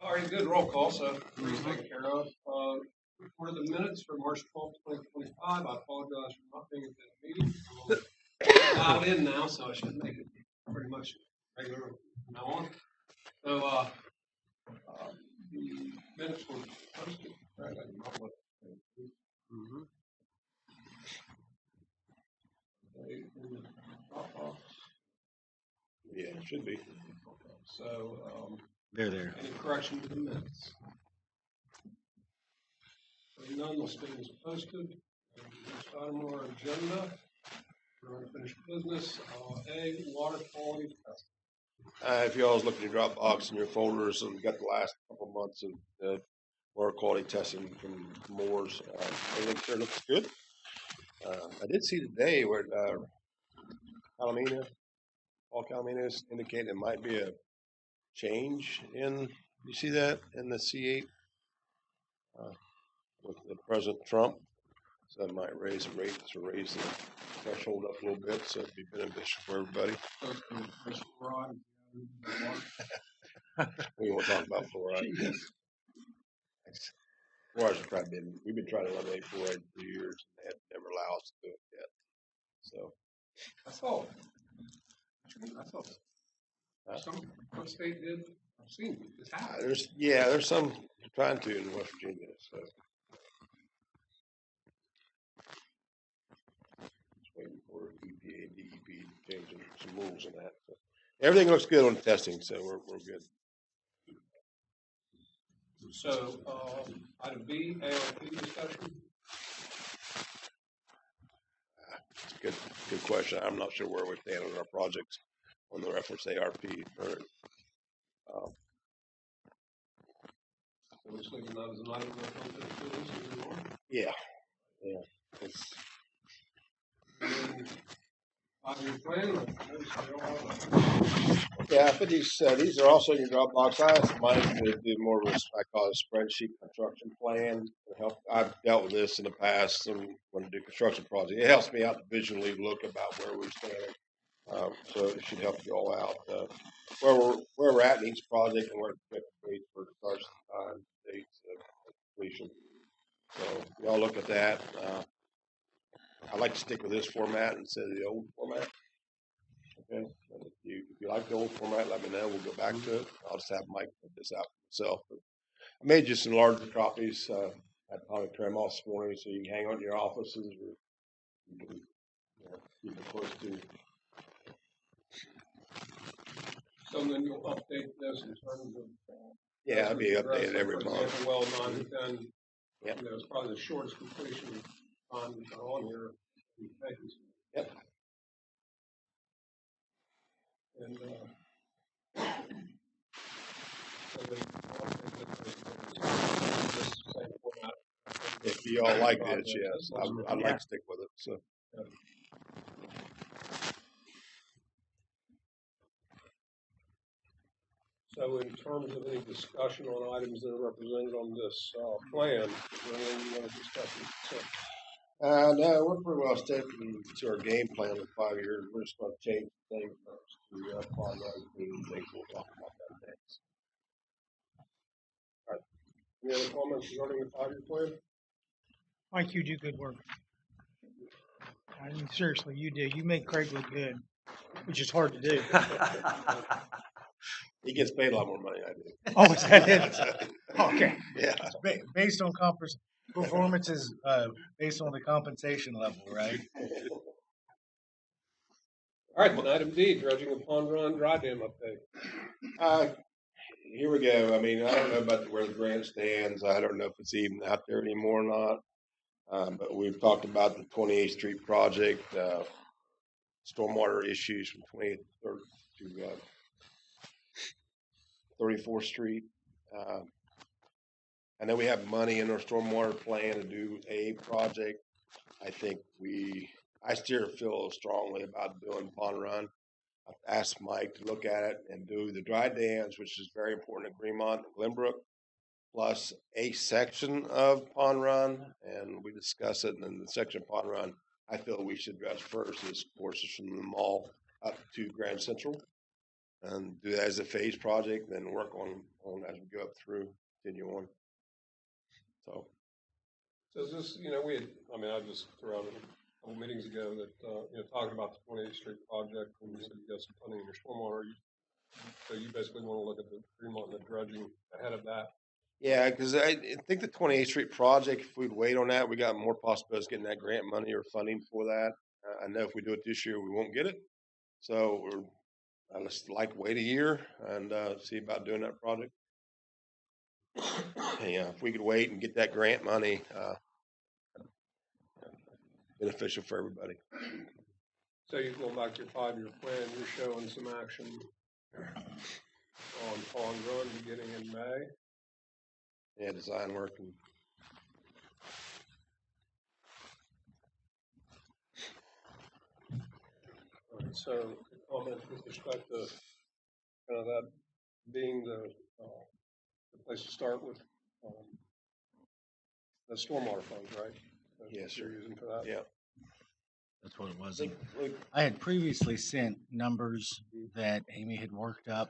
All right, good roll call, so please taken care of. Reported the minutes for March 12th, 2025. I apologize for not being at that meeting. I'm dialed in now, so I should make it pretty much regular from now on. So the minutes were posted. Right, I can roll it. They in the Dropbox. Yeah, it should be. So They're there. any correction to the minutes? None, the statement is posted. Next item on our agenda, we're going to finish business. A, water quality testing. If you always look at your Dropbox and your folders, and got the last couple of months of water quality testing from Moore's, everything sure looks good. I did see today where Paul Calamina indicated it might be a change in. You see that in the C8 with the President Trump, so that might raise the rates or raise the threshold up a little bit, so it'd be beneficial for everybody. We won't talk about fluoride. We've been trying to eliminate fluoride for years, and they have never allowed us to do it yet. So That's all. What state did? I've seen it's happening. there's some trying to in West Virginia. So just waiting for EPA and DEP to change some rules on that. So everything looks good on the testing, so we're good. So item B, ARP discussion. It's a good question. I'm not sure where we stand on our projects on the reference ARP. So we're just leaving that as an item anymore. Yeah. Five-year plan. Yeah, but these are also in your Dropbox. I asked Mike to do more of I call it a spreadsheet construction plan to help. I've dealt with this in the past and when I do construction projects. It helps me out to visually look about where we're standing. So it should help you all out where we're at in each project and where to get the dates for start time, dates of completion. So y'all look at that. I like to stick with this format instead of the old format. Okay. If you like the old format, let me know. We'll go back to it. I'll just have Mike put this out myself. But I made you some larger copies. I probably trim them off this morning so you can hang on in your offices or you can keep it close to. So then you'll update this in terms of. Yeah, it'll be updated every month. Well, 9 to 10. Yep. It's probably the shortest completion time on here. Yep. And if you all like this, yes, I'd like to stick with it. So. So in terms of any discussion on items that are represented on this plan, is there anything you want to discuss? No, we're pretty well sticking to our game plan in 5 years. We're just going to change the thing first to pond and things. We'll talk about that next. All right. Any other comments regarding the 5-year plan? Mike, you do good work. I mean, seriously, you do. You make Craig look good, which is hard to do. He gets paid a lot more money than I do. Oh, is that it? Okay. Yeah. Based on performance is based on the compensation level, right? All right, then item D, dredging and pond run dry dam update. Here we go. I mean, I don't know about where the grant stands. I don't know if it's even out there anymore or not. But we've talked about the 28th Street project, stormwater issues from 28th to 34th Street. I know we have money in our stormwater plan to do a project. I still feel strongly about doing Pond Run. I've asked Mike to look at it and do the dry dams, which is very important at Greenmont and Glenbrook, plus a section of Pond Run, and we discuss it. And then the section of Pond Run, I feel we should address first is courses from the mall up to Grand Central. and do that as a phase project, then work on as we go up through, continue on. So is this, I just threw out a couple meetings ago that, talking about the 28th Street project, and you said you got some funding in your stormwater. So you basically want to look at the Fremont and the dredging ahead of that. yeah, because I think the 28th Street project, if we'd wait on that, we got more possibilities of getting that grant money or funding for that. I know if we do it this year, we won't get it. So I just wait a year and see about doing that project. Yeah, if we could wait and get that grant money, beneficial for everybody. So you go back to your 5-year plan, you're showing some action on Pond Run beginning in May. Yeah, design work and All right, so comments with respect to kind of that being the place to start with the stormwater funds, right? That's yes, what you're sir. using for that. Yeah. That's what it was. I had previously sent numbers that Amy had worked up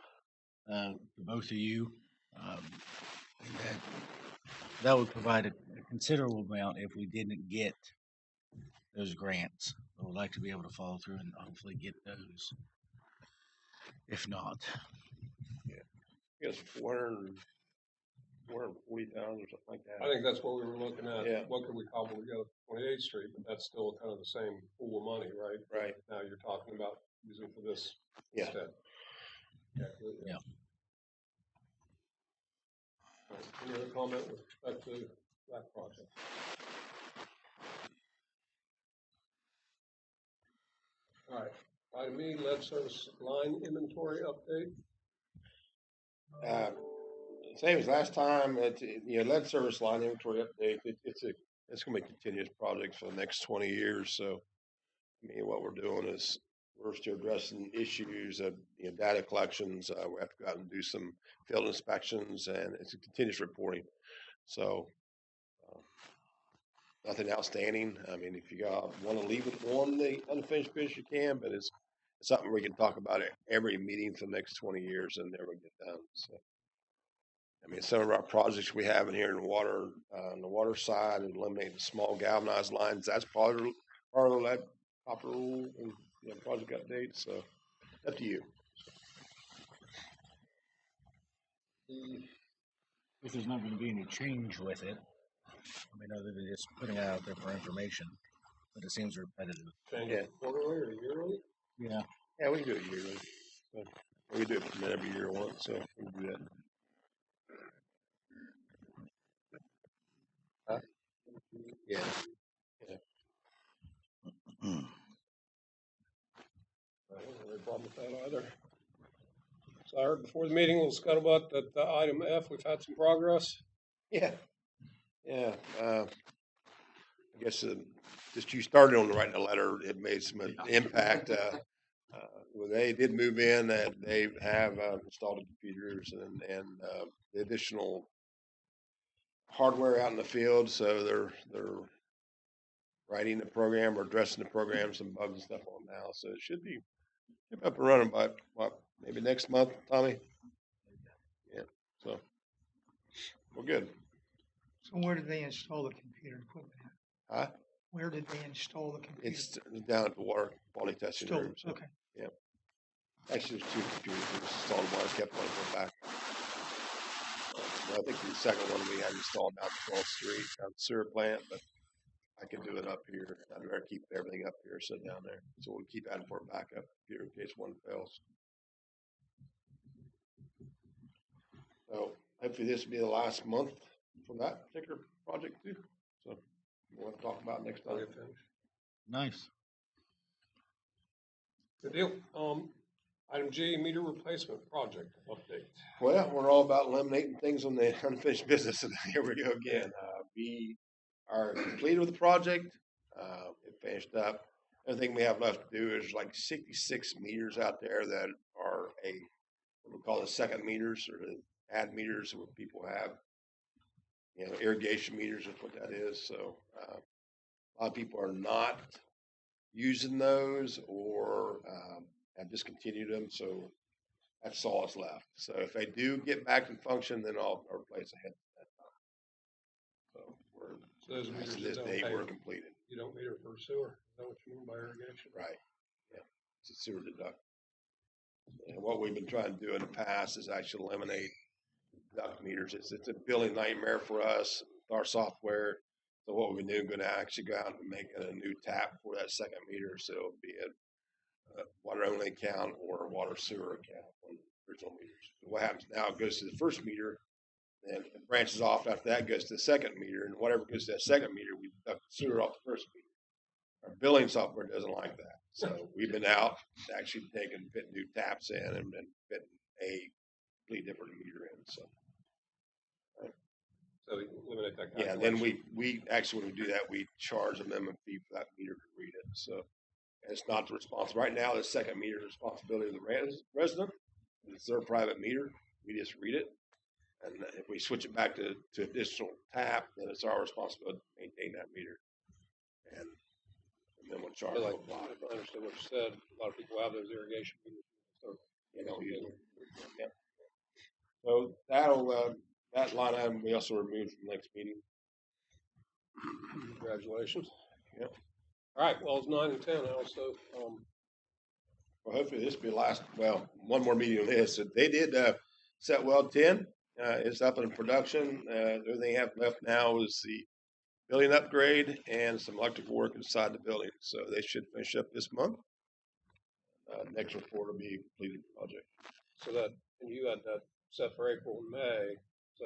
to both of you. That would provide a considerable amount if we didn't get those grants. I would like to be able to follow through and hopefully get those. If not, I guess 440,000 or something like that. I think that's what we were looking at. Yeah. What could we cobble together for 28th Street? But that's still kind of the same pool of money, right? Right. Now you're talking about using for this instead. Yeah. All right. Any other comment with respect to that project? All right. Item E, lead service line inventory update. Same as last time. Lead service line inventory update. It's going to be a continuous project for the next 20 years. So, what we're doing is we're still addressing issues of data collections. We have to go out and do some field inspections, and it's a continuous reporting. So, nothing outstanding. If you want to leave it on the unfinished business, you can, but it's something we can talk about at every meeting for the next 20 years and never get done. So, some of our projects we have in here in the water, on the water side, and eliminating the small galvanized lines, that's part of that copper rule and project update. So, up to you. if there's not going to be any change with it, other than just putting it out there for information, but it seems repetitive. Change it quarterly or yearly? Yeah. Yeah, we can do it yearly. So, we do it every year once, so we can do that. Huh? Yeah. I don't have any problem with that either. So I heard before the meeting, we'll scuttlebutt that item F, we've had some progress. Yeah. I guess just you started on writing a letter, it made some impact. Well, they did move in, that they have installed the computers and the additional hardware out in the field. So they're writing the program or addressing the program, some bugs and stuff on now. So it should be up and running by maybe next month, Tommy. Yeah. So we're good. So where did they install the computer equipment at? Huh? Where did they install the computer? It's down at the water quality testing room. So, okay. Yeah. Actually, there's 2 computers. We just installed one. I kept one going back. I think the second one we had installed down at 12th Street, down the sewer plant, but I could do it up here. I'd rather keep everything up here, sit down there. So we'll keep adding for a backup here in case one fails. So hopefully this will be the last month for that particular project too. So we'll have to talk about it next time. Nice. Good deal. Item G, meter replacement project update. Well, we're all about eliminating things on the unfinished business, and here we go again. We are completed with the project. It finished up. Everything we have left to do is 66 meters out there that are what we call the second meters, or the add meters where people have, irrigation meters is what that is. So a lot of people are not using those or have discontinued them. So That's all that's left. So if they do get back in function, then I'll replace a head at that time. So we're, So those as meters of that this don't date, pay, we're completed. you don't meter for sewer. Is that what you mean by irrigation? Right. Yeah. It's a sewer deduct. And what we've been trying to do in the past is actually eliminate duct meters. It's a billing nightmare for us, our software. So what we've been doing, going to actually go out and make a new tap for that second meter. So it'll be a water only account or a water sewer account on the original meters. So what happens now, it goes to the first meter, and it branches off after that, goes to the second meter, and whatever goes to that second meter, we deduct the sewer off the first meter. Our billing software doesn't like that. So we've been out actually taking, putting new taps in and putting a completely different meter in. So. So we eliminate that Yeah, calculation. then we actually, when we do that, we charge a minimum fee for that meter to read it. So it's not the responsibility. Right now, the second meter is the responsibility of the resident. It's their private meter. We just read it. And if we switch it back to additional tap, then it's our responsibility to maintain that meter. And then we'll charge Like, them a lot. if I understand what you said, a lot of people have those irrigation meters. So, You know, yeah. So that line item we also removed from the next meeting. Congratulations. Yep. All right. Well, it's 9 and 10 now. So, Well, hopefully this will be the last, well, one more meeting on this. So they did set well 10. It's up in production. The only thing they have left now is the building upgrade and some electrical work inside the building. So they should finish up this month. Next report will be completed project. so that, and you had that set for April and May. So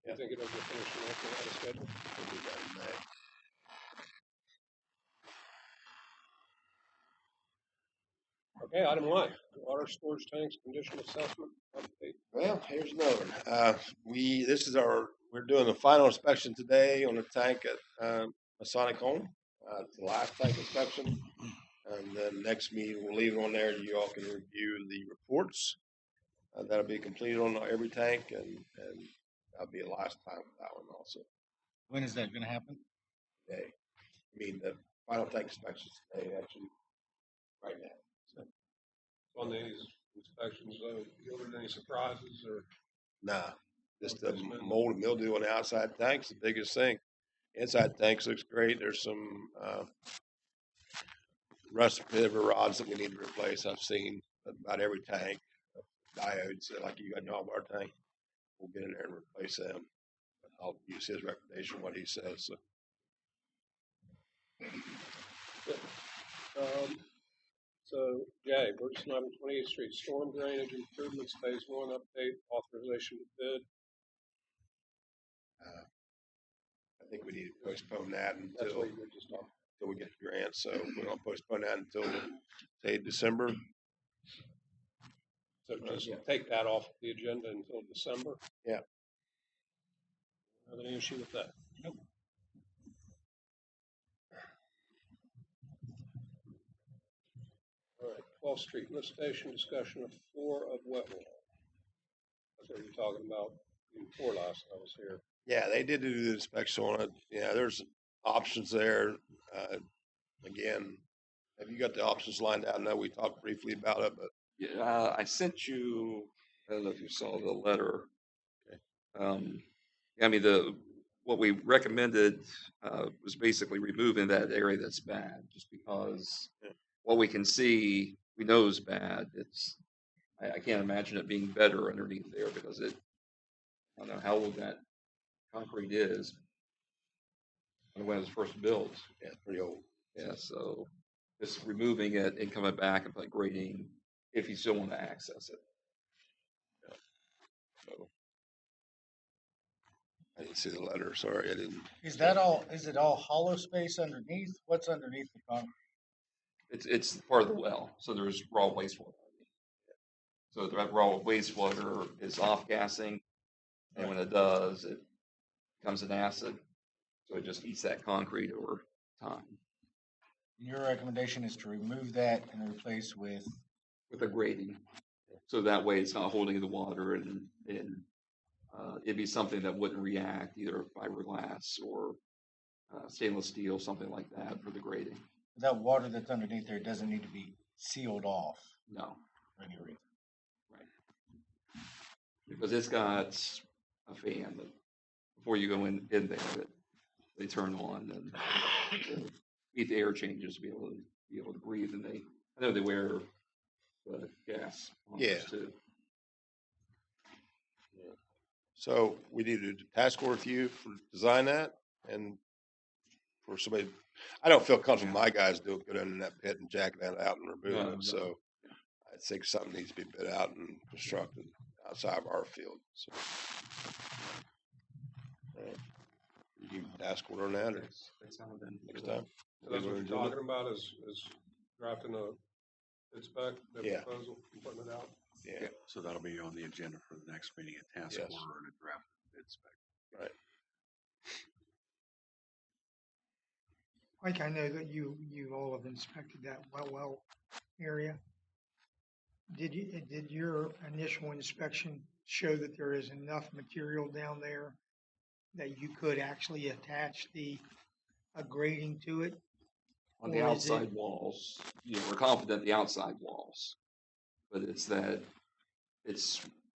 Yeah. you think it'll get finished in April out of schedule? We'll do that in May. Okay. Item Y, water storage tanks condition assessment update. Well, here's another one. We're doing the final inspection today on the tank at Masonic Home. It's the last tank inspection. And then next meeting, we'll leave it on there. You all can review the reports. That'll be completed on every tank, and that'll be the last time for that one also. When is that going to happen? Today. I mean, the final tank inspection today, actually, right now. So, On these inspections, you ordered any surprises or? nah, just the mold and mildew on the outside tanks, the biggest thing. Inside tanks looks great. There's some rust pivot rods that we need to replace. I've seen about every tank. Diodes, like you got in all of our tank. We'll get in there and replace them. I'll use his recommendation, what he says. So. So Jay, Burgess and 28th Street storm drainage improvements phase 1 update, authorization to bid. I think we need to postpone that That's until what you were just talking. we get the grant. So we're gonna postpone that until say December. So just take that off the agenda until December. Yeah. Have any issue with that? Nope. All right, 12th Street lift station discussion of floor of wet well. That's what you're talking about before last I was here. Yeah, they did do the inspection on it. Yeah, there's options there. Again, have you got the options lined out? I know we talked briefly about it, but Yeah, I sent you, I don't know if you saw the letter. Okay. I mean, what we recommended was basically removing that area that's bad, just because Yeah. what we can see, we know is bad. I can't imagine it being better underneath there because I don't know how old that concrete is. I don't know when it was first built. yeah, it's pretty old. Yeah, so just removing it and coming back and put grading if you still want to access it. Yeah. So I didn't see the letter. Sorry, I didn't. Is it all hollow space underneath? What's underneath the concrete? it's part of the well, so there's raw wastewater. So that raw wastewater is off gassing, and when it does, it becomes an acid. So it just eats that concrete over time Your recommendation is to remove that and replace with with a grading. So that way it's not holding the water, and it'd be something that wouldn't react, either fiberglass or stainless steel, something like that for the grading. that water that's underneath there doesn't need to be sealed off No. for any reason. Right. because it's got a fan that before you go in there that they turn on and keep the air changes to be able to breathe. And I know they wear gas on Yeah. those too. So we need to do a task order with you for design that and for somebody. I don't feel comfortable. My guys do go down in that pit and jack that out and remove No, it. no. So I think something needs to be bid out and constructed outside of our field. So you can task order on that or That's how then next time. So that's what you're talking about is drafting a bid spec, bid Yeah. proposal, and putting it out. Yeah. So that'll be on the agenda for the next meeting, a task Yes. order and a draft bid spec. Right. Mike, I know that you all have inspected that well area. Did your initial inspection show that there is enough material down there that you could actually attach a grating to it? on the Or is it- outside walls, we're confident the outside walls, but it's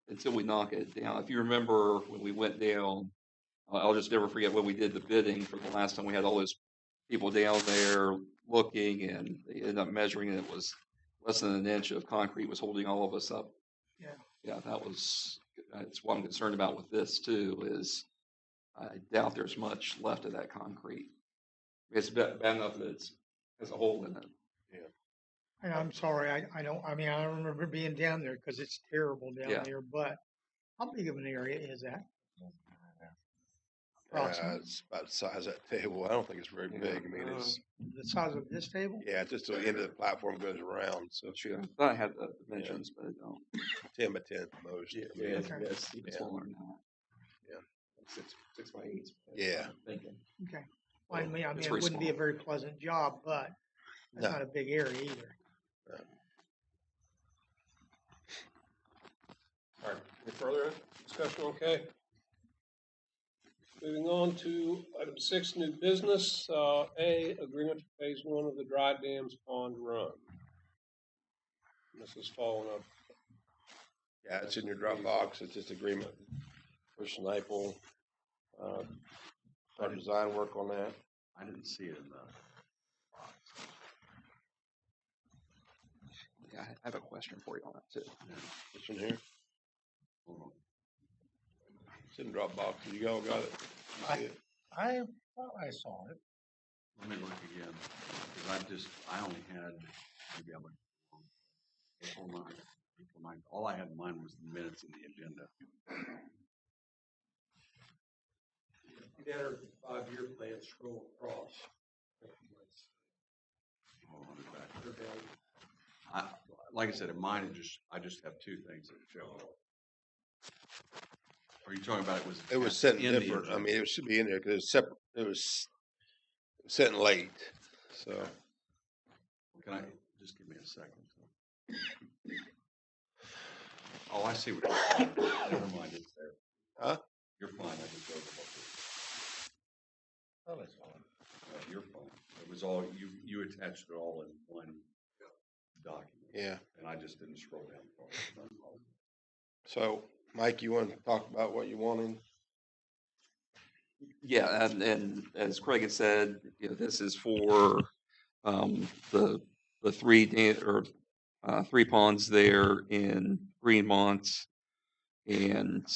until we knock it down. If you remember when we went down, I'll just never forget when we did the bidding for the last time. We had all those people down there looking, and they ended up measuring, and it was less than an inch of concrete was holding all of us up. Yeah, that's what I'm concerned about with this too. Is I doubt there's much left of that concrete. It's bad enough that it has a hole in it. And I'm sorry, I don't remember being down there because it's terrible down Yeah. there, but how big of an area is that? Approximately. It's about the size of that table. I don't think it's very big. I mean, it's, The size of this table? yeah, just the end of the platform goes around. So Sure. I thought I had the dimensions, but I don't. 10 by 10 at the most. I mean, Okay. It's even Yeah. smaller than that. Yeah. Like 6 by 8. Yeah. I'm thinking. Okay. Well, I mean, It's it very wouldn't be a small. very pleasant job, but it's No. not a big area either. All right, any further discussion? Okay. Moving on to item 6, new business. A, agreement for phase 1 of the Dry Dams Pond Run. This is following up. Yeah, it's in your Dropbox. It's just agreement. Push Niple, our design work on that. I didn't see it in the box. Yeah, I have a question for you on that too. This one here. Hold on. It's in Dropbox. You all got it? You see it? I thought I saw it. Let me look again, because I only had, maybe I went wrong. April 9th. All I had in mind was the minutes in the agenda. You enter 5-year plan, scroll across. Hold on, like I said, in mine, I just have two things that show up. Are you talking about It was sent different. I mean, it should be in there because it's separate. It was sent late. So Can I, just give me a second. Oh, I see what you're saying. Never mind, it's there. Huh? You're fine, I just overlooked it. Oh, that's fine. No, you're fine. It was all, you attached it all in one document. yeah. And I just didn't scroll down far. So Mike, you want to talk about what you wanted? Yeah, and as Craig had said, this is for the three ponds there in Greenmont, and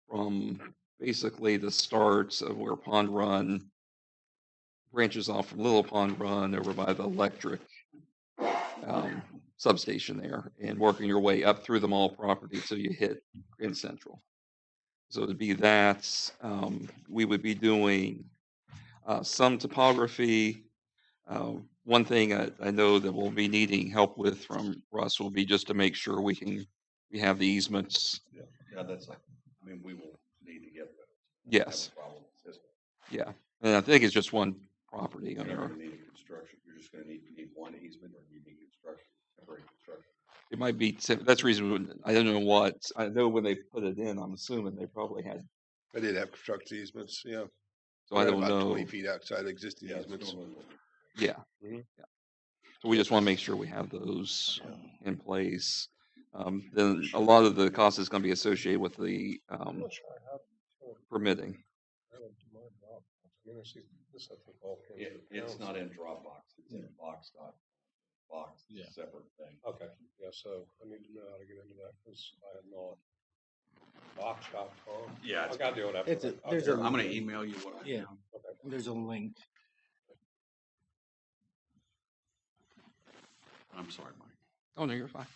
from basically the starts of where Pond Run branches off from Little Pond Run over by the electric substation there, and working your way up through the mall property till you hit Grand Central. So to be that, we would be doing some topography. One thing I know that we'll be needing help with from Russ will be just to make sure we have the easements. Yeah, that's like, I mean, we will need to get those. Yes. Have a problem with the system. Yeah, and I think it's just one property You're never owner. gonna need a construction, you're just gonna need one easement, or you need construction, temporary construction. It might be, that's the reason, I don't know what, I know when they put it in, I'm assuming they probably had, I did have construction easements. Yeah. so I Right don't about know. 20 feet outside existing Yeah, it's easements. normally- Yeah. Mhm. Yeah. So we just want to make sure we have those in place. Then a lot of the cost is gonna be associated with the, I'm not sure I have. permitting. I haven't to my Dropbox. I mean, I see this, I think, all came to the It's council. not in Dropbox, it's in box, Yeah. separate thing. Okay, yeah, so I need to know how to get into that, because I have not. Box.com. Yeah, I gotta do it after. It's a- that. there's Okay. a- I'm gonna email you what I Yeah. found. Okay. There's a link. I'm sorry, Mike. Oh, no, you're fine.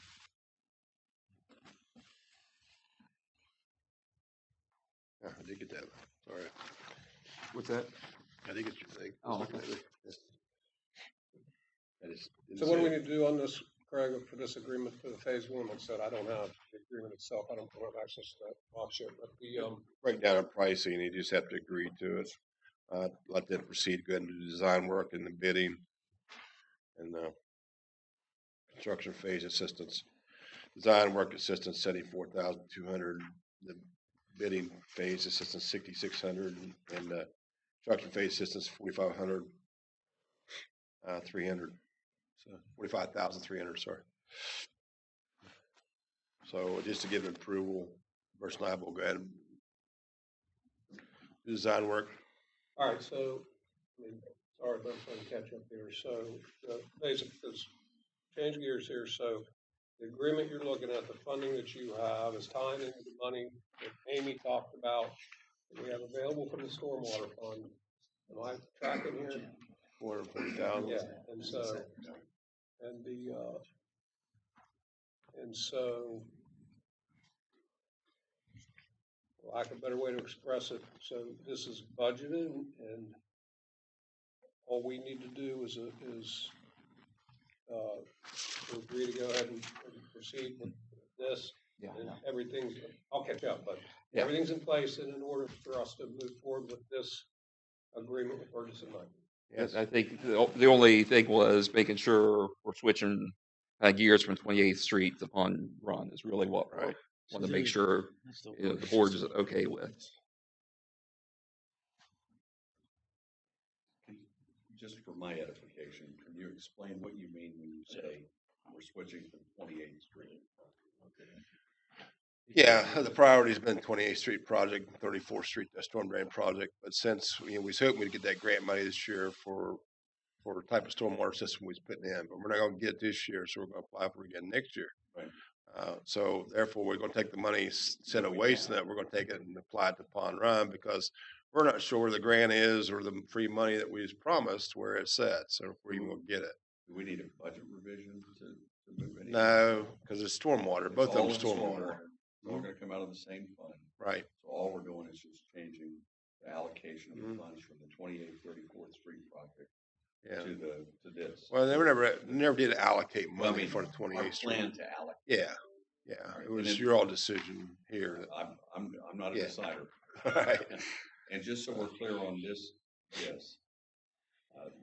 Yeah, I did get that. Sorry. What's that? I did get your thing. Oh, okay. I just didn't So what do see we it. need to do on this, Craig, for this agreement for the phase one? Like I said, I don't have the agreement itself. I don't have access to that box yet, but the, Break down on pricing, you just have to agree to it. Let them proceed, go ahead and do design work and the bidding and the construction phase assistance. Design work assistance, 74,200. The bidding phase assistance, 6,600, and construction phase assistance, 4,500, 300. So 45,300, sorry. So just to give an approval, first and I will go ahead and do design work. all right, so, I mean, sorry, but I'm trying to catch up here. So, basic, because change gears here. So the agreement you're looking at, the funding that you have is tying into the money that Amy talked about that we have available from the stormwater fund. Am I tracking here? 440,000. Yeah, and so, and the, and so, for lack of a better way to express it, so this is budgeted and all we need to do is to agree to go ahead and proceed with this. Yeah. And everything's, I'll catch up, but Yeah. everything's in place and in order for us to move forward with this agreement with Burgess and Niple. Yes. I think the only thing was making sure we're switching gears from 28th Street to Pond Run is really what we Right. want to make sure That's the the board is okay with. Just for my edification, can you explain what you mean when you say we're switching from 28th Street? Yeah, the priority's been 28th Street project, 34th Street storm drain project. But since we was hoping we'd get that grant money this year for the type of stormwater system we was putting in, but we're not going to get it this year, so we're going to apply for it again next year. Right. So therefore, we're going to take the money instead of wasting it, we're going to take it and apply it to Pond Run because we're not sure where the grant is or the free money that we was promised where it's at. So if we're even going to get it. Do we need a budget revision to move any? No, because it's stormwater. Both of them It's are all stormwater. It's all gonna come out of the same fund. Right. So all we're doing is just changing the allocation of the Mhm. funds from the 28th, 34th Street project Yeah. to this. Well, they never did allocate Well, I money mean, for the our 28th Street. plan to allocate. Yeah, yeah, Right, it and was then- your all decision here. I'm not a Yeah. decider. Right. And just so we're clear on this, yes.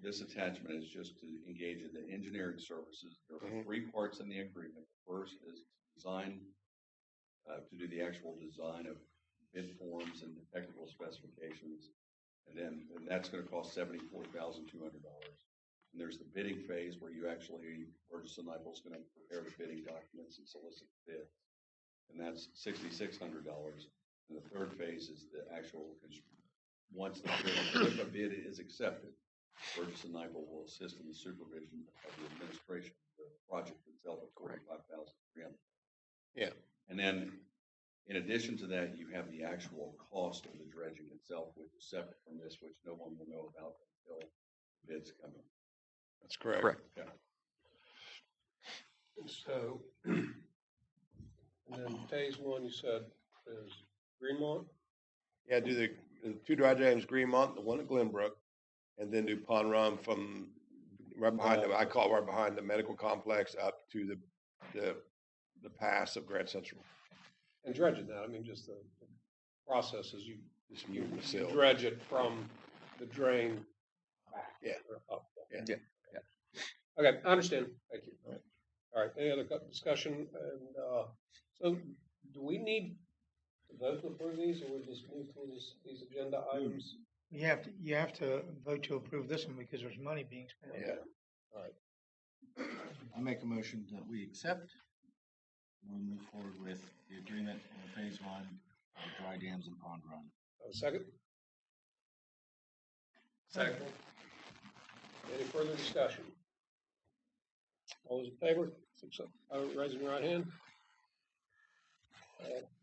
This attachment is just to engage in the engineering services. There are Mhm. 3 parts in the agreement. The first is design, to do the actual design of bid forms and the technical specifications. And that's gonna cost $74,200. And there's the bidding phase where you actually, Burgess and Niple's gonna prepare the bidding documents and solicit bids. And that's $6,600. And the third phase is the actual, once if a bid is accepted, Burgess and Niple will assist in the supervision of the administration of the project itself at $45,300. Yeah. And then, in addition to that, you have the actual cost of the dredging itself, which is separate from this, which no one will know about until bids come in. That's correct. Correct. Yeah. So, and then phase one, you said is Greenmont? Yeah, do the 2 dry dams, Greenmont, the one at Glenbrook, and then do Pond Run from right behind I call it right behind the medical complex up to the pass of Grand Central. And dredging that, I mean, just the process is you Just moving the sill. dredge it from the drain back. Yeah. or up. Yeah. Okay, I understand. Thank you. All right. All right, any other discussion? And, so do we need to vote to approve these or we just move through these agenda items? You have to vote to approve this one because there's money being spent. Yeah. I make a motion that we accept we'll move forward with the agreement on phase one of the dry dams and pond run. Second? Second. Any further discussion? All those in favor, raising your right hand.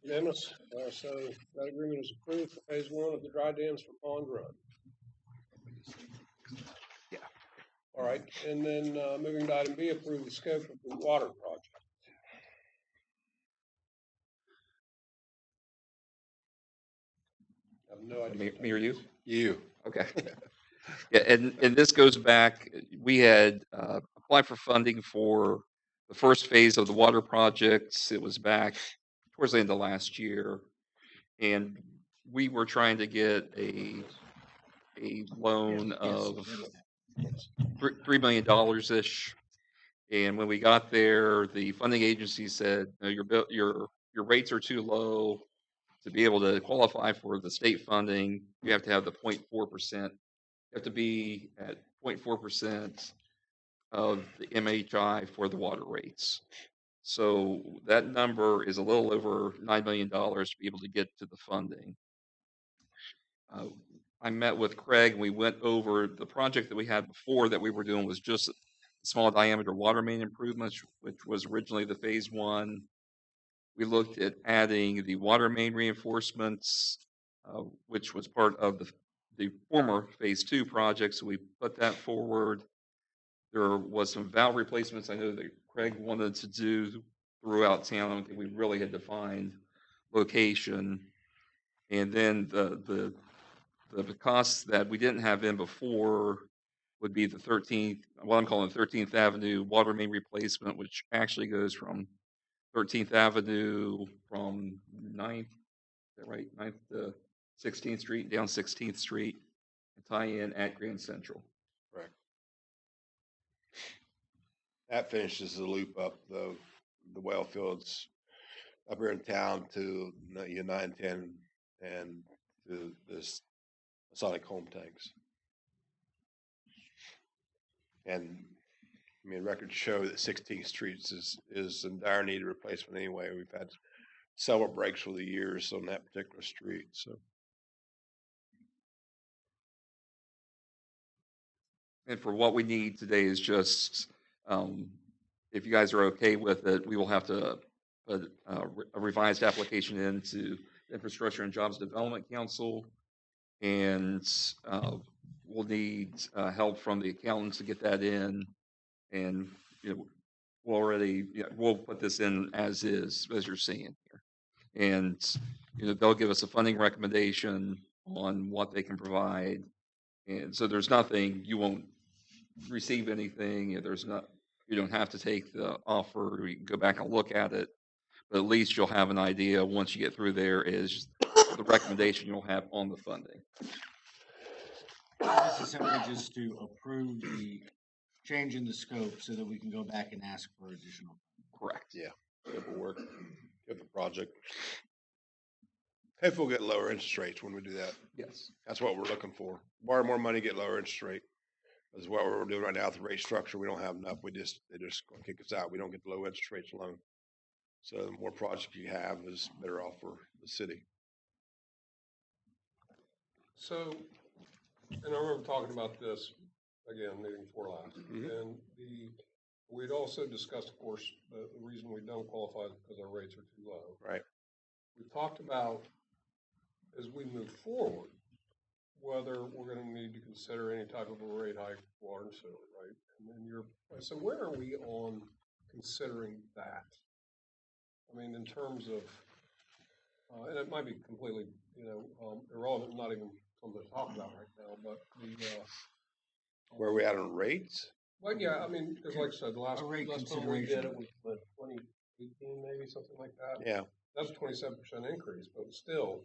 Unanimous. So that agreement is approved for phase one of the dry dams for Pond Run. Yeah. All right, and then moving to item B, approve the scope of the water project. I have no idea. Me or you? You. Okay. Yeah, and this goes back, we had applied for funding for the first phase of the water projects. It was back towards the end of last year. And we were trying to get a loan of $3 million-ish. And when we got there, the funding agency said, no, your rates are too low to be able to qualify for the state funding. You have to have the 0.4%. You have to be at 0.4% of the MHI for the water rates. So that number is a little over $9 million to be able to get to the funding. I met with Craig and we went over the project that we had before that we were doing was just small diameter water main improvements, which was originally the phase one. We looked at adding the water main reinforcements, which was part of the former phase two project. So we put that forward. There was some valve replacements I know that Craig wanted to do throughout town. I don't think we really had defined location. And then the costs that we didn't have in before would be the 13th, what I'm calling 13th Avenue water main replacement, which actually goes from 13th Avenue from 9th, is that right? 9th to 16th Street, down 16th Street, and tie in at Grand Central. Correct. That finishes the loop up the well fields up here in town to 910 and to this Sonic home tanks. And I mean, records show that 16th Street is in dire need of replacement anyway. We've had several breaks over the years on that particular street. So, And for what we need today is just, if you guys are okay with it, we will have to put a revised application into Infrastructure and Jobs Development Council. And we'll need help from the accountants to get that in. And we'll put this in as is, as you're seeing here. And they'll give us a funding recommendation on what they can provide. And so there's nothing, you won't receive anything. You don't have to take the offer. You can go back and look at it. But at least you'll have an idea once you get through there is the recommendation you'll have on the funding. This is simply just to approve the change in the scope so that we can go back and ask for additional. Correct. yeah, simple work, simple project. Hopefully we'll get lower interest rates when we do that. Yes. That's what we're looking for. Borrow more money, get lower interest rate. That's what we're doing right now with the rate structure. We don't have enough. They just gonna kick us out. We don't get the low interest rates alone. So the more projects you have is better off for the city. So, and I remember talking about this again, meeting before last, and we'd also discussed, of course, the reason we don't qualify is because our rates are too low. Right. We talked about as we move forward, whether we're going to need to consider any type of a rate hike for water and sewer, right? And then so where are we on considering that? I mean, in terms of, and it might be completely, irrelevant, not even something to talk about right now, but Where are we at on rates? well, yeah, I mean, because like I said, the last time we consideration. did it was 2018, maybe something like that. Yeah. That's a 27% increase, but still,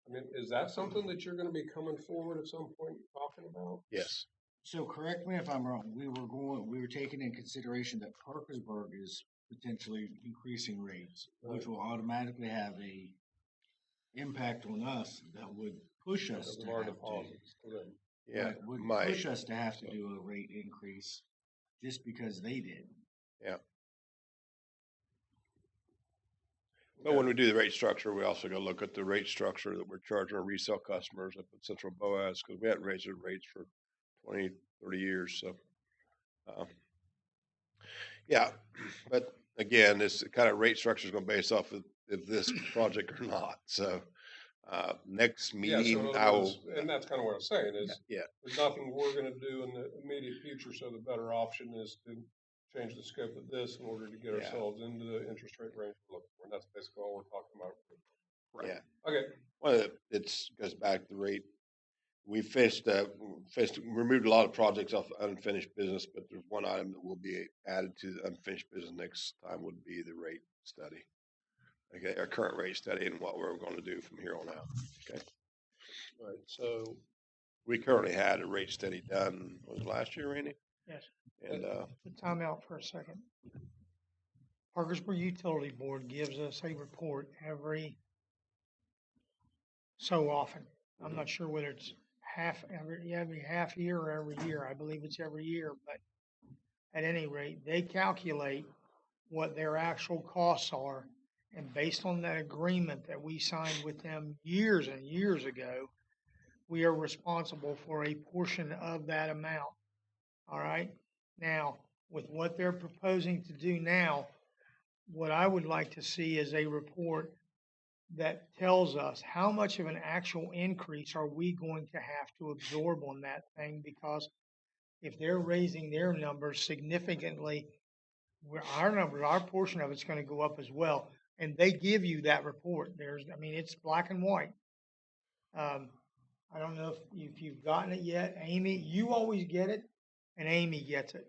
I mean, is that something that you're going to be coming forward at some point talking about? Yes. So correct me if I'm wrong. We were taking in consideration that Parkersburg is potentially increasing rates, which will automatically have a impact on us that would push us to have to. Yeah. Would push us to have to do a rate increase just because they did. Yeah. But when we do the rate structure, we also go look at the rate structure that we're charging our resale customers up at Central Boaz, because we hadn't raised their rates for 20, 30 years, so. Yeah, but again, this kind of rate structure is going to base off of this project or not, so. Next Yeah, so meeting, in other I will, words, and that's kind of what I'm saying is, yeah, there's nothing we're gonna do in the immediate future, so the better option is to change the scope of this in order to get Yeah. ourselves into the interest rate range we're looking for, and that's basically all we're talking about. yeah. Okay, Well, it's goes back to the rate. We removed a lot of projects off unfinished business, but there's one item that will be added to the unfinished business next time would be the rate study. Okay, our current rate study and what we're going to do from here on out. Okay. all right, so, We currently had a rate study done, was it last year, Randy? Yes. And, Time out for a second. Parkersburg Utility Board gives us a report every so often. I'm not sure whether it's every half year or every year. I believe it's every year, but at any rate, they calculate what their actual costs are. And based on that agreement that we signed with them years and years ago, we are responsible for a portion of that amount. All right. Now, with what they're proposing to do now, what I would like to see is a report that tells us how much of an actual increase are we going to have to absorb on that thing, because if they're raising their numbers significantly, our portion of it's going to go up as well. And they give you that report. It's black and white. I don't know if you've gotten it yet. Amy, you always get it, and Amy gets it.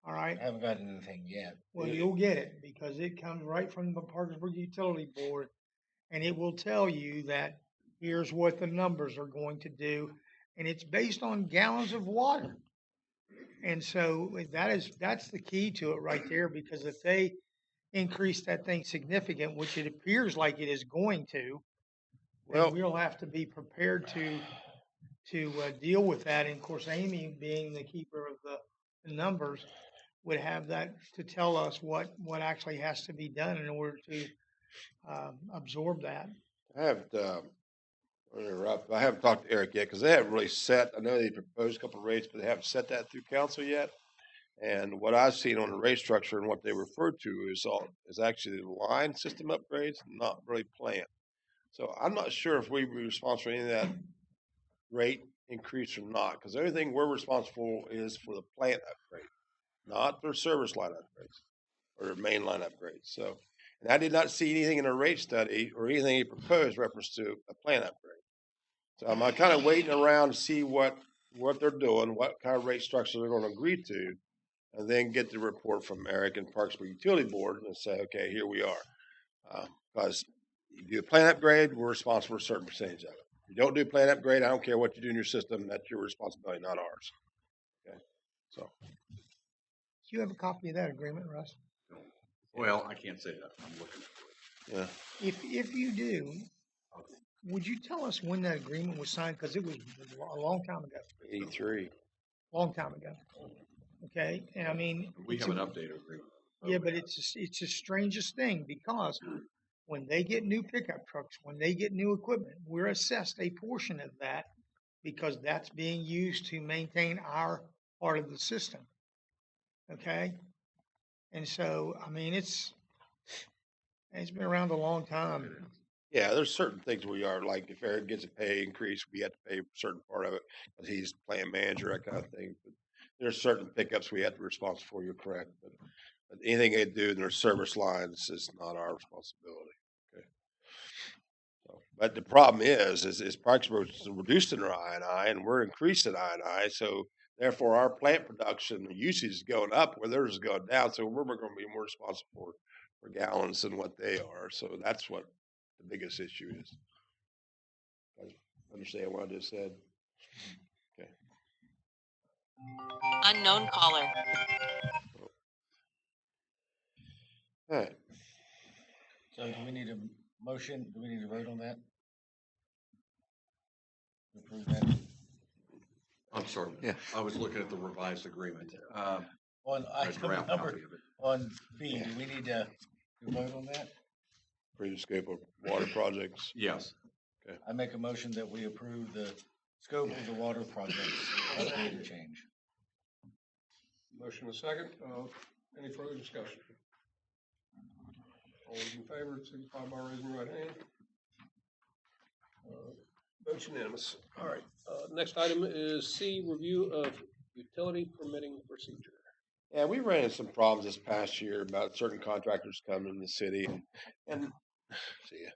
All right? I haven't gotten anything yet. Well, you'll get it because it comes right from the Parkersburg Utility Board, and it will tell you that here's what the numbers are going to do, and it's based on gallons of water. And so that's the key to it right there, because if they increase that thing significant, which it appears like it is going to, then well, we'll have to be prepared to deal with that. And of course, Amy, being the keeper of the numbers, would have that to tell us what actually has to be done in order to absorb that. I haven't talked to Eric yet because they haven't really set. I know they proposed a couple of rates, but they haven't set that through council yet. And what I've seen on the rate structure and what they refer to is actually the line system upgrades, not really plant. So I'm not sure if we be responsible for any of that rate increase or not, because everything we're responsible is for the plant upgrade, not their service line upgrades or their main line upgrades. So, and I did not see anything in a rate study or anything he proposed reference to a plant upgrade. So I'm kind of waiting around to see what they're doing, what kind of rate structure they're going to agree to, and then get the report from Eric and Parkersburg Utility Board and say, okay, here we are. Because you do a plant upgrade, we're responsible for a certain percentage of it. If you don't do a plant upgrade, I don't care what you do in your system, that's your responsibility, not ours. Okay, so. Do you have a copy of that agreement, Russ? Well, I can't say that. I'm looking for it. Yeah. If you do, would you tell us when that agreement was signed? Because it was a long time ago. 83. Long time ago. Okay, and I mean, We have an updated agreement. yeah, but it's the strangest thing, because when they get new pickup trucks, when they get new equipment, we're assessed a portion of that because that's being used to maintain our part of the system. Okay, and so I mean it's been around a long time. Yeah, there's certain things we are, like if Eric gets a pay increase, we have to pay a certain part of it because he's plant manager, that kind of thing. But there's certain pickups we have to be responsible for, you're correct. But anything they do in their service lines is not our responsibility. Okay. So, but the problem is Parkersburg's reducing their I&I and we're increasing I&I. So therefore our plant production usage is going up where theirs is going down. So we're going to be more responsible for gallons than what they are. So that's what the biggest issue is. I understand what I just said. Okay. Unknown caller. All right. So do we need a motion? Do we need to vote on that? To approve that? I'm sorry. Yeah. I was looking at the revised agreement. On A item draft number, copy of it. on B, do we need to vote on that? Approve the scope of water projects. Yes. I make a motion that we approve the scope of the water projects updated change. Motion and a second. Any further discussion? All those in favor, signify by raising your right hand. Vote's unanimous. All right. Next item is C, review of utility permitting procedure. Yeah, we ran into some problems this past year about certain contractors coming in the city and see,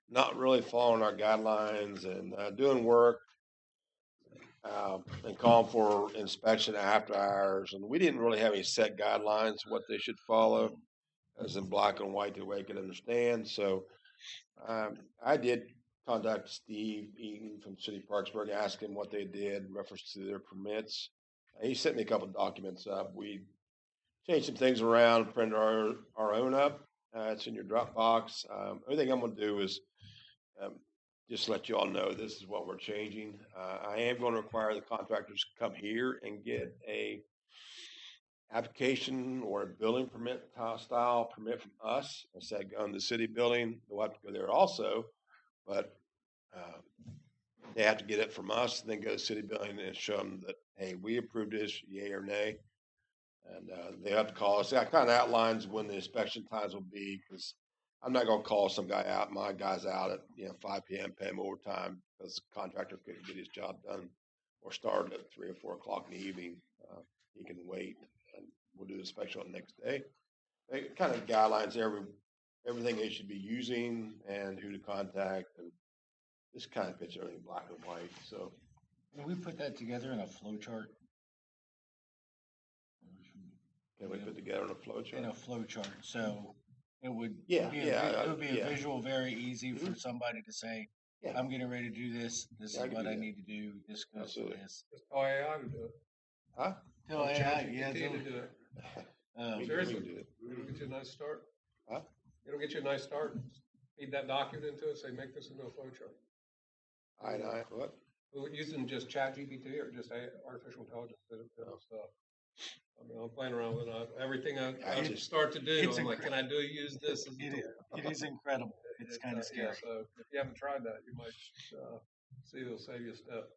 not really following our guidelines and doing work and calling for inspection after hours. And we didn't really have any set guidelines what they should follow, as in black and white, the way I could understand. So I did contact Steve Eaton from City of Parksburg, ask him what they did in reference to their permits. He sent me a couple of documents up. We changed some things around, printed our own up. It's in your Dropbox. Only thing I'm going to do is just let you all know this is what we're changing. I am going to require the contractors to come here and get a application or a building permit style permit from us instead of going to the city building. They'll have to go there also, but they have to get it from us and then go to the city building and show them that, hey, we approved this, yay or nay. And they have to call us. That kind of outlines when the inspection times will be, because I'm not going to call some guy out. My guy's out at 5 p.m. pay him overtime because the contractor couldn't get his job done or start at 3 or 4 o'clock in the evening. He can wait, and we'll do the inspection on the next day. They kind of guidelines everything they should be using and who to contact, and this kind of puts everything black and white. So Can we put that together in a flow chart? can we put together a flow chart? In a flow chart, so it would Yeah, be yeah, it would be yeah. a visual, very easy for somebody to say, Yeah. I'm getting ready to do this. This Yeah, I is can what do I that. need to do. This goes to Absolutely. this. Just call AI to do it. Huh? Tell Call AI, yeah, ChatGPT to do it. We Seriously. can do it. It'll get you a nice start. Huh? It'll get you a nice start. Feed that document into it, say, make this into a flow chart. What? Using just ChatGPT or just artificial intelligence stuff. I mean, I'm playing around with everything I It's- start to do. it's I'm like, can I use this? As a tool? It is incredible. It's kind of Yeah, scary. so if you haven't tried that, you might see it'll save you a step.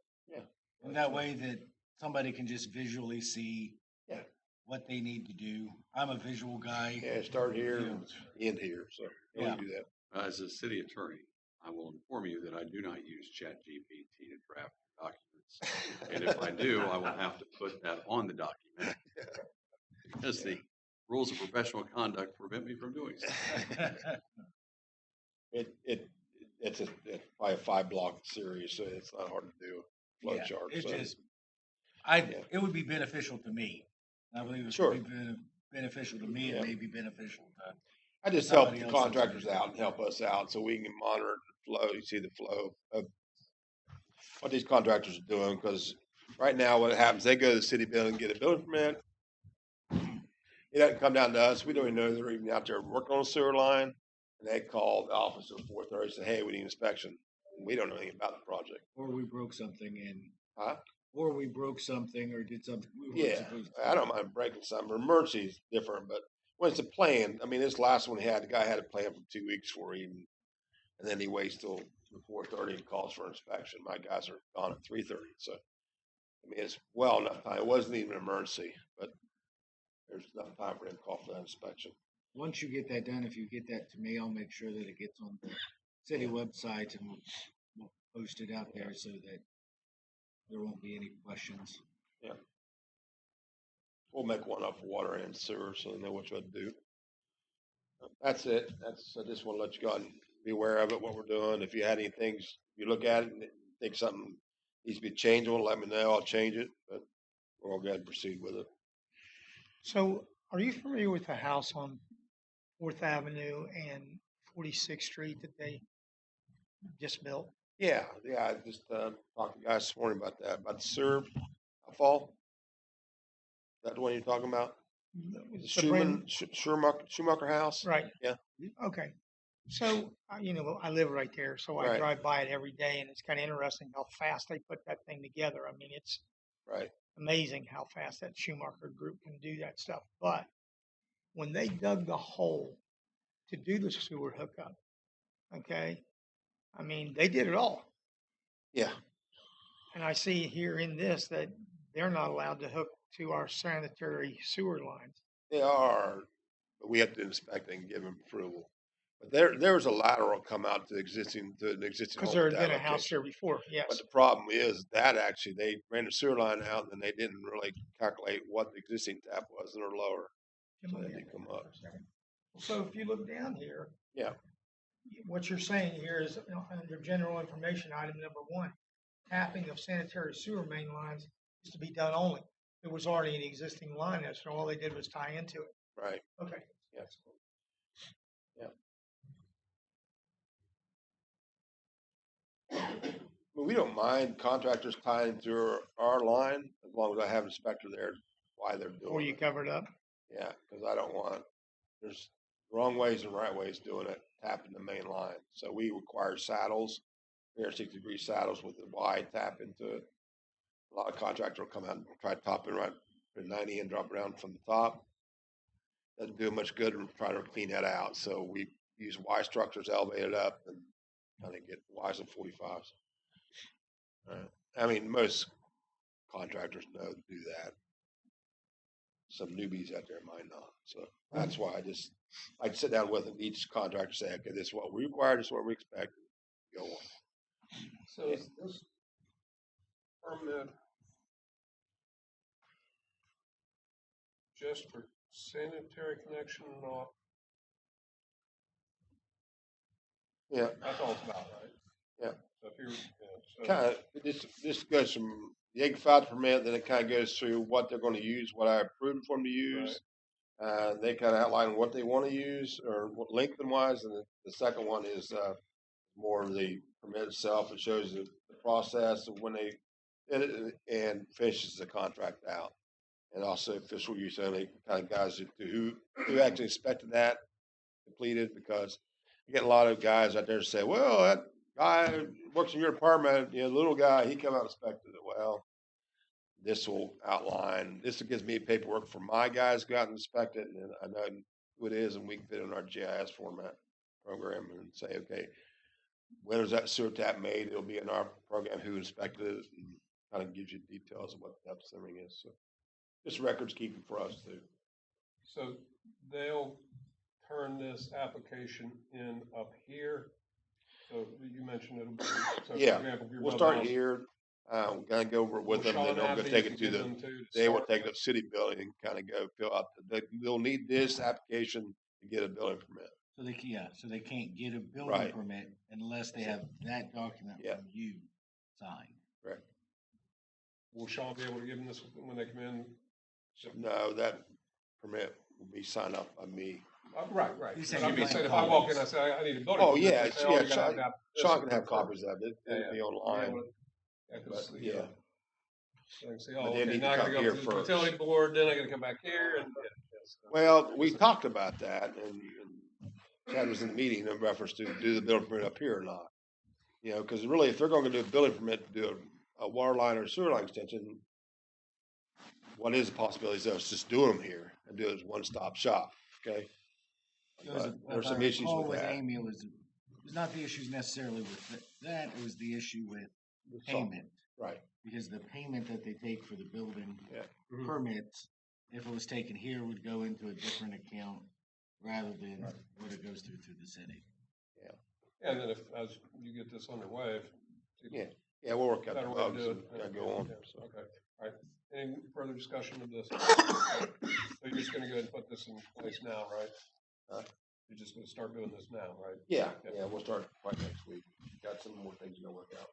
And that way that somebody can just visually see Yeah. what they need to do. I'm a visual guy. Yeah, start here You know, and end here. So we Yeah. can do that. As a city attorney, I will inform you that I do not use ChatGPT to draft documents. And if I do, I will have to put that on the document. Because the rules of professional conduct prevent me from doing so. It's probably a 5-block series, so it's not hard to do a flow Yeah, chart. it So just, Yeah. it would be beneficial to me. I believe it Sure. would be beneficial to me. Yeah. It may be beneficial to I just help somebody the else that's contractors doing it. out and help us out so we can monitor the flow. You see the flow of what these contractors are doing, because right now what happens, they go to the city building and get a building permit. It doesn't come down to us. We don't even know they're even out there working on a sewer line. And they call the office at 4:30 and say, hey, we need inspection. And we don't know anything about the project. Or we broke something in. Huh? Or we broke something or did something we weren't Yeah, supposed to. I don't mind breaking some. Emergency is different, but when it's a plan, I mean, this last one the guy had a plan for 2 weeks for him, and then he waits till 4:30 and calls for inspection. My guys are gone at 3:30, so I mean, it's well enough time. It wasn't even an emergency, but there's enough time for him to call for that inspection. Once you get that done, if you get that to me, I'll make sure that it gets on the city website and we'll post it out there so that there won't be any questions. We'll make one up for water and sewer, so they know what you have to do. That's it. I just want to let you go out and be aware of it, what we're doing. If you had any things, you look at it and think something needs to be changed, let me know. I'll change it, but we're all going to proceed with it. So are you familiar with the house on 4th Avenue and 46th Street that they just built? Yeah, I just talked to the guys this morning about that, about the sewer outfall. Is that the one you're talking about? The The brand- Schumacher house? Right. Yeah. Okay. So, I live right there, so I Right. drive by it every day, and it's kind of interesting how fast they put that thing together. I mean, it's Right. amazing how fast that Schumacher group can do that stuff. But when they dug the hole to do the sewer hookup, okay? I mean, they did it all. Yeah, And I see here in this that they're not allowed to hook to our sanitary sewer lines. they are, but we have to inspect and give them approval. But there was a lateral come out to an existing Because home there at had that been a house location. there before, But yes. the problem is that actually they ran the sewer line out and they didn't really calculate what the existing tap was in their lower. So that didn't come up. So if you look down here. Yeah. What you're saying here is, under general information, item number 1, tapping of sanitary sewer main lines is to be done only. There was already an existing line there, so all they did was tie into it. Right. Okay. Yes. Well, we don't mind contractors tying through our line as long as I have an inspector there why they're Before doing you it. cover it up. Yeah, because I don't want, there's wrong ways and right ways doing it, tapping the main line. So we require saddles, 360-degree saddles with a wide tap into it. A lot of contractors will come out and try to top it right at 90 and drop it down from the top. Doesn't do much good and try to clean that out. So we use Y structures, elevate it up, and kind of get Ys and 45s. I mean, most contractors know to do that. Some newbies out there might not. So that's why I'd sit down with them, each contractor, say, okay, this is what we require, this is what we expect. Go on. So is this permit just for sanitary connection, not? Yeah, That's all it's about, right? Yeah. So if you're, so kind of, this goes from, they can file the permit, then it kind of goes through what they're going to use, what I approved for them to use. They kind of outline what they want to use or what lengthen wise. And the second one is more of the permit itself. It shows the process of when they and finishes the contract out. And also official use only kind of guys who actually inspected that completed, because you get a lot of guys out there say, well, that guy works in your department, the little guy, he come out and inspected it. Well, this will outline, this gives me paperwork for my guys to go out and inspect it, and I know who it is, and we can fit in our GIS format program and say, okay, when was that sewer tap made? It'll be in our program, who inspected it, and kind of gives you details of what the depth ceiling is. So just records keeping for us too. So they'll turn this application in up here. So you mentioned it'll be, so Yeah, for example, if you're we'll building start a house, here. We're gonna go over it with will them, then Sean they'll have go these take to it to give the, them to they will start take with? it to city building and kind of go fill out, they'll need this application to get a building permit. So so they can't get a building Right. permit unless they have that document Yeah. from you signed. Correct. Will Sean be able to give them this when they come in? No, that permit will be signed up by me. Right. You But said I'm you just made saying, if I walk in, I copies. say, I need a building Oh, permit. yeah, they say, oh, you gotta have Sean, that, this, Sean can this, have this. copies of it. It'll be online. Yeah, But, 'cause, yeah. So I can say, But oh, they okay, need now I to gotta come go here to the first. utility board, then I gotta come back here and. Well, we talked about that, and Chad was in the meeting in reference to do the building permit up here or not. Because really, if they're going to do a building permit to do a water line or a sewer line extension, what is the possibility of us just doing them here and do it as one-stop shop? Okay. There's some issues with that. Amy, it was not the issues necessarily with that. It was the issue with payment. Right. Because the payment that they take for the building Yeah. permits, if it was taken here, would go into a different account rather than what it goes through the city. And then as you get this underway, Yeah, we'll work out the better way to bugs do and it. kinda go on. So, okay, all right. Any further discussion of this? So you're just gonna go ahead and put this in place now, right? You're just gonna start doing this now, right? Yeah, we'll start right next week. Got some more things to work out.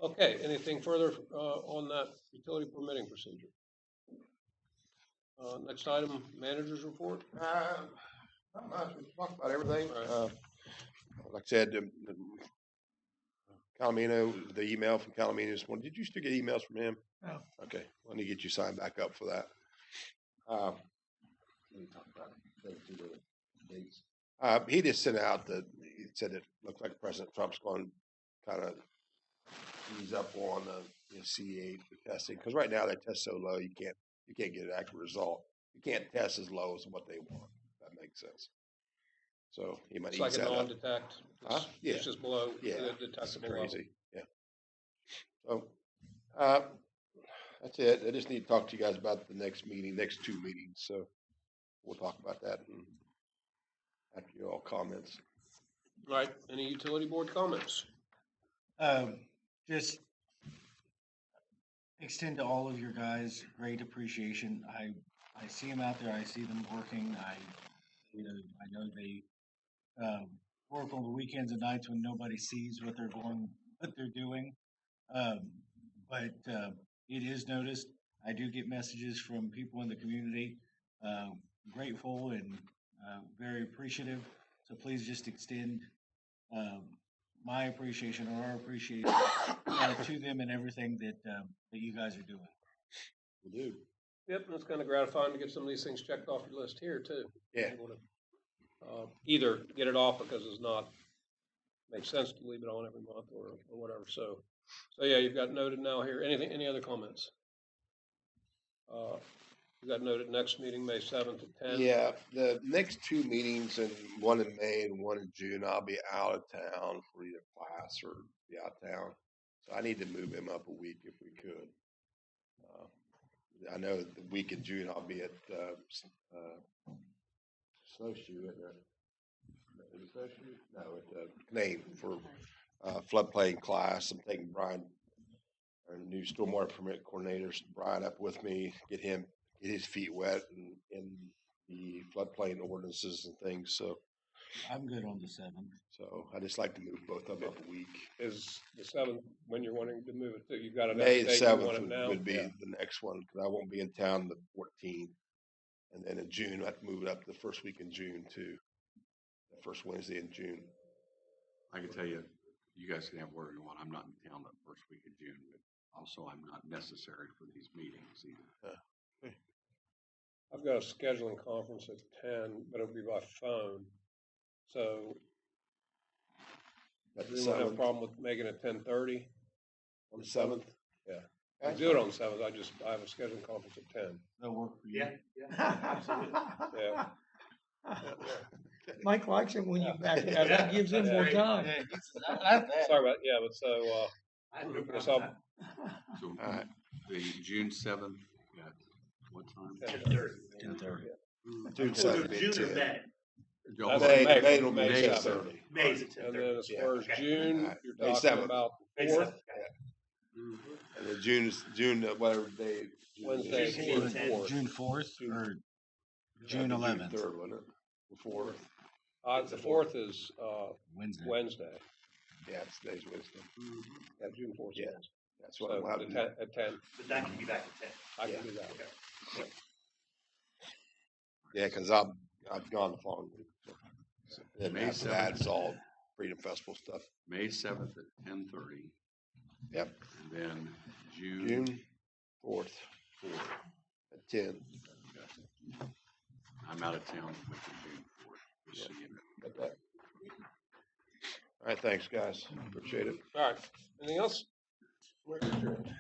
Okay, anything further, on that utility permitting procedure? Next item, manager's report. Not much. We talked about everything. Right. Like I said, Calamino, the email from Calamino this morning. Did you still get emails from him? No. Okay, let me get you signed back up for that. Let me talk about it. Dates. He just sent out he said it looked like President Trump's going to kind of ease up on the C8 for testing, because right now they test so low you can't get an accurate result. You can't test as low as what they want. If that makes sense. So he might It's need like a that up. non-detect. Huh? Yeah. It's just below Yeah, the That's detectable level. crazy, yeah. So, uh, that's it. I just need to talk to you guys about the next two meetings, so we'll talk about that after you all comments. All right, any utility board comments? Just extend to all of your guys great appreciation. I see them out there. I see them working. I know they work on the weekends and nights when nobody sees what they're doing. But it is noticed. I do get messages from people in the community, grateful and very appreciative. So please just extend my appreciation or our appreciation to them and everything that you guys are doing. Will do. Yep, and it's kind of gratifying to get some of these things checked off your list here too. Yeah. You wanna, either get it off because it's not, makes sense to leave it on every month or whatever, so yeah, you've got noted now here. Any other comments? You got noted next meeting, May 7th at 10. Yeah, the next two meetings, and one in May and one in June, I'll be out of town for either class or be out of town. So I need to move him up a week if we could. I know the week in June I'll be at Snowshoe at the Snowshoe? No, at the name for floodplain class. I'm taking Brian, our new stormwater permit coordinator, Brian, up with me, get his feet wet in the floodplain ordinances and things. So I'm good on the 7th. So I just like to move both of them up a week. Is the 7th when you're wanting to move it to? You've got an May date you want 7th it now? would be Yeah. the next one because I won't be in town the 14th. And then in June, I have to move it up to the first week in June too. The first Wednesday in June. I can tell you, you guys can have whatever you want. I'm not in town the first week of June, but also I'm not necessary for these meetings either. I've got a scheduling conference at 10, but it'll be by phone. So At the we won't have a 7th. problem with making it 10:30 on the 7th. Yeah. I Okay. do it on the 7th. I have a scheduling conference at 10. That'll work for you. Absolutely. Yeah. Mike likes it when you back it up. That gives him more time. Sorry about, yeah, but so, guess I'll, So All right. the June 7th, at what time? 10:30. 10:30. June So 7th. June or May? That's May, May. May will be May 10:30. May's at And 10:30. then as Yeah. far as Okay. June, All right. you're May talking 7th. about May 4th? 7th, got it. And then June, whatever day. Wednesday, June June 4th. June 4th or June That'd be 11th? 3rd, wasn't it? The 4th. The 4th is, Wednesday. Wednesday. Yeah, it's today's Wednesday. Yeah, June 4th. Yeah. That's what So I'm allowed to do. at 10, But that can be back at 10. I Yeah. can do that. Okay. Yeah, because I've gone the following week. So then May after that, 7th. it's all Freedom Festival stuff. May 7th at 10:30. Yep. And then June 4th 4th. at 10. I'm out of town the week of June 4th. Just so you know. Got that? All right, thanks, guys. Appreciate it. All right. Anything else? We're adjourned.